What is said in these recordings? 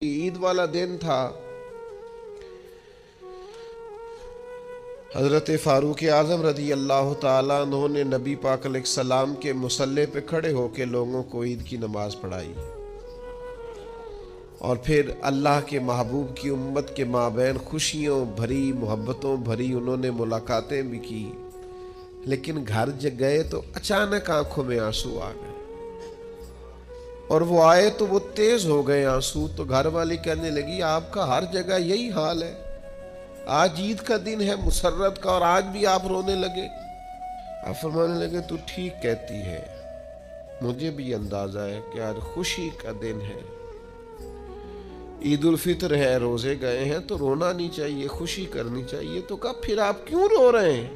عید والا دن تھا، حضرت فاروق اعظم رضی اللہ تعالیٰ عنہ نے نبی پاک علیہ السلام کے مصلی پہ کھڑے ہو کے لوگوں کو عید کی نماز پڑھائی، اور پھر اللہ کے محبوب کی امت کے مابین خوشیوں بھری محبتوں بھری انہوں نے ملاقاتیں بھی کی، لیکن گھر گئے تو اچانک آنکھوں میں آنسو آ گئے، اور وہ آئے تو وہ تیز ہو گئے آنسو۔ تو گھر والی کہنے لگی آپ کا ہر جگہ یہی حال ہے، آج عید کا دن ہے مسرت کا اور آج بھی آپ رونے لگے۔ آپ فرمانے لگے تو ٹھیک کہتی ہے، مجھے بھی اندازہ ہے کہ آج خوشی کا دن ہے، عید الفطر ہے، روزے گئے ہیں تو رونا نہیں چاہیے، خوشی کرنی چاہیے۔ تو کہا پھر آپ کیوں رو رہے ہیں؟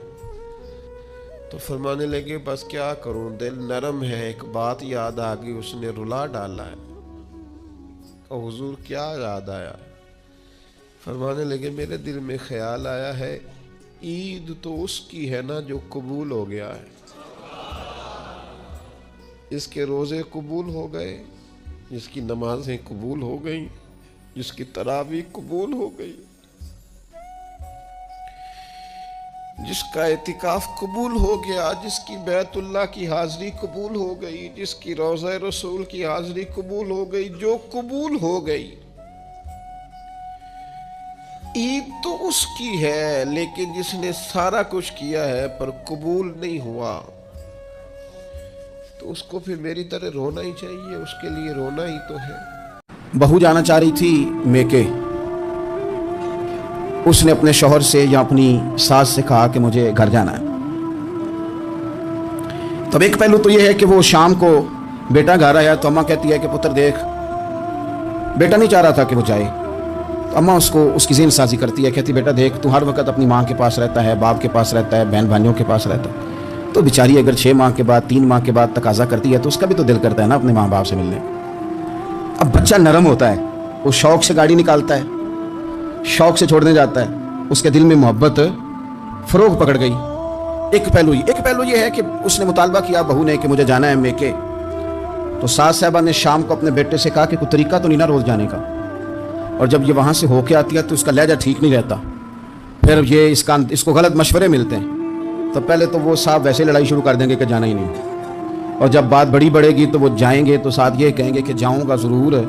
تو فرمانے لگے بس کیا کروں، دل نرم ہے، ایک بات یاد آ گئی، اس نے رلا ڈالا ہے۔ کہ حضور کیا یاد آیا؟ فرمانے لگے میرے دل میں خیال آیا ہے عید تو اس کی ہے نا جو قبول ہو گیا ہے، اس کے روزے قبول ہو گئے، جس کی نمازیں قبول ہو گئیں، جس کی تراویح قبول ہو گئی، جس کا اعتکاف قبول ہو گیا، جس کی بیت اللہ کی حاضری قبول ہو گئی، جس کی روضہ رسول کی حاضری قبول ہو گئی، جو قبول ہو گئی۔ عید تو اس کی ہے، لیکن جس نے سارا کچھ کیا ہے پر قبول نہیں ہوا، تو اس کو پھر میری طرح رونا ہی چاہیے، اس کے لیے رونا ہی تو ہے۔ بہو جانا چاہ رہی تھی میکے، اس نے اپنے شوہر سے یا اپنی ساس سے کہا کہ مجھے گھر جانا ہے۔ تب ایک پہلو تو یہ ہے کہ وہ شام کو بیٹا گھر آیا تو اماں کہتی ہے کہ پتر دیکھ، بیٹا نہیں چاہ رہا تھا کہ وہ جائے، تو اماں اس کو اس کی ذہن سازی کرتی ہے، کہتی بیٹا دیکھ تو ہر وقت اپنی ماں کے پاس رہتا ہے، باپ کے پاس رہتا ہے، بہن بھائیوں کے پاس رہتا ہے، تو بیچاری اگر 6 ماہ کے بعد 3 ماہ کے بعد تقاضا کرتی ہے تو اس کا بھی تو دل کرتا ہے نا اپنے ماں باپ سے ملنے۔ اب بچہ نرم ہوتا ہے، وہ شوق سے گاڑی نکالتا ہے، شوق سے چھوڑنے جاتا ہے، اس کے دل میں محبت فروغ پکڑ گئی۔ ایک پہلو یہ ہے کہ اس نے مطالبہ کیا بہو نے کہ مجھے جانا ہے میکے، تو ساس صاحبہ نے شام کو اپنے بیٹے سے کہا کہ کوئی طریقہ تو نہیں نا روز جانے کا، اور جب یہ وہاں سے ہو کے آتی ہے تو اس کا لہجہ ٹھیک نہیں رہتا، پھر یہ اس کو غلط مشورے ملتے ہیں، تو پہلے تو وہ صاحب ویسے لڑائی شروع کر دیں گے کہ جانا ہی نہیں، اور جب بات بڑی بڑھے گی تو وہ جائیں گے تو ساتھ یہ کہیں گے کہ جاؤں گا ضرور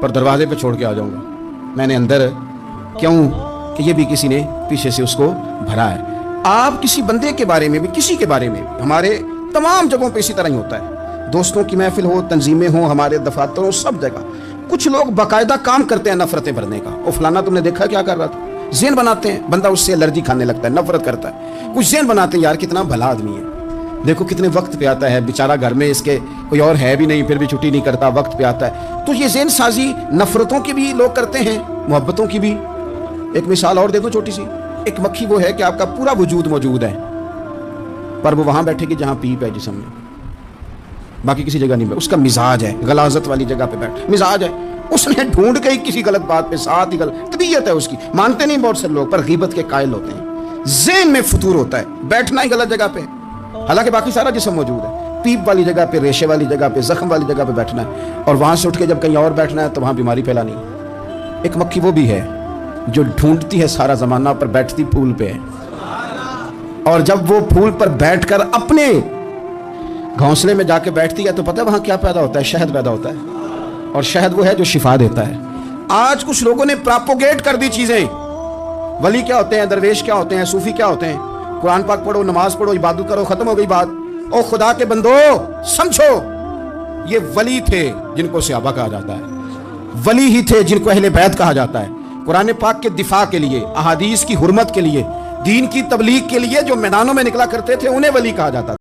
پر دروازے پہ چھوڑ کے آ جاؤں گا، میں نے اندر کیوں کہ یہ بھی کسی نے پیچھے سے اس کو بھرا ہے۔ آپ کسی بندے کے بارے میں بھی، کسی کے بارے میں بھی، ہمارے تمام جگہوں پہ اسی طرح ہی ہوتا ہے، دوستوں کی محفل ہو، تنظیمیں ہوں، ہمارے دفاتر ہوں، سب جگہ کچھ لوگ باقاعدہ کام کرتے ہیں نفرتیں بھرنے کا۔ وہ فلانا تم نے دیکھا کیا کر رہا تھا، ذہن بناتے ہیں، بندہ اس سے الرجی کھانے لگتا ہے، نفرت کرتا ہے، کچھ ذہن بناتے ہیں یار کتنا بھلا آدمی ہے، دیکھو کتنے وقت پہ آتا ہے بیچارہ، گھر میں اس کے کوئی اور ہے بھی نہیں پھر بھی چھٹی نہیں کرتا، وقت پہ آتا ہے۔ تو یہ ذہن سازی نفرتوں کی بھی لوگ کرتے ہیں، محبتوں کی بھی۔ ایک مثال اور دے دو چھوٹی سی، ایک مکھی وہ ہے کہ آپ کا پورا وجود موجود ہے پر وہ وہاں بیٹھے گی جہاں پیپ ہے جسم میں، باقی کسی جگہ نہیں بیٹھے، اس کا مزاج ہے غلاظت والی جگہ پہ بیٹھ، مزاج ہے، اس نے ڈھونڈ گئی کسی غلط بات پہ، ساتھ ہی غلط طبیعت ہے اس کی، مانتے نہیں بہت سے لوگ پر غیبت کے قائل ہوتے ہیں، ذہن میں فطور ہوتا ہے، بیٹھنا ہی غلط جگہ پہ، حالانکہ باقی سارا جسم موجود ہے، پیپ والی جگہ پہ، ریشے والی جگہ پہ، زخم والی جگہ پہ بیٹھنا ہے، اور وہاں سے اٹھ کے جب کہیں اور بیٹھنا ہے تو وہاں بیماری پھیلانی ہے۔ ایک مکھی وہ بھی ہے جو ڈھونڈتی ہے سارا زمانہ پر بیٹھتی پھول پہ ہے، اور جب وہ پھول پر بیٹھ کر اپنے گھونسلے میں جا کے بیٹھتی ہے تو پتہ ہے وہاں کیا پیدا ہوتا ہے، شہد پیدا ہوتا ہے، اور شہد وہ ہے جو شفا دیتا ہے۔ آج کچھ لوگوں نے پراپوگیٹ کر دی چیزیں، ولی کیا ہوتے ہیں، درویش کیا ہوتے ہیں، صوفی کیا ہوتے ہیں، قرآن پاک پڑھو، نماز پڑھو، عبادت کرو، ختم ہو گئی بات۔ او خدا کے بندو سمجھو، یہ ولی تھے جن کو صحابہ کہا جاتا ہے، ولی ہی تھے جن کو اہل بیت کہا جاتا ہے، قرآن پاک کے دفاع کے لیے، احادیث کی حرمت کے لیے، دین کی تبلیغ کے لیے جو میدانوں میں نکلا کرتے تھے انہیں ولی کہا جاتا تھا۔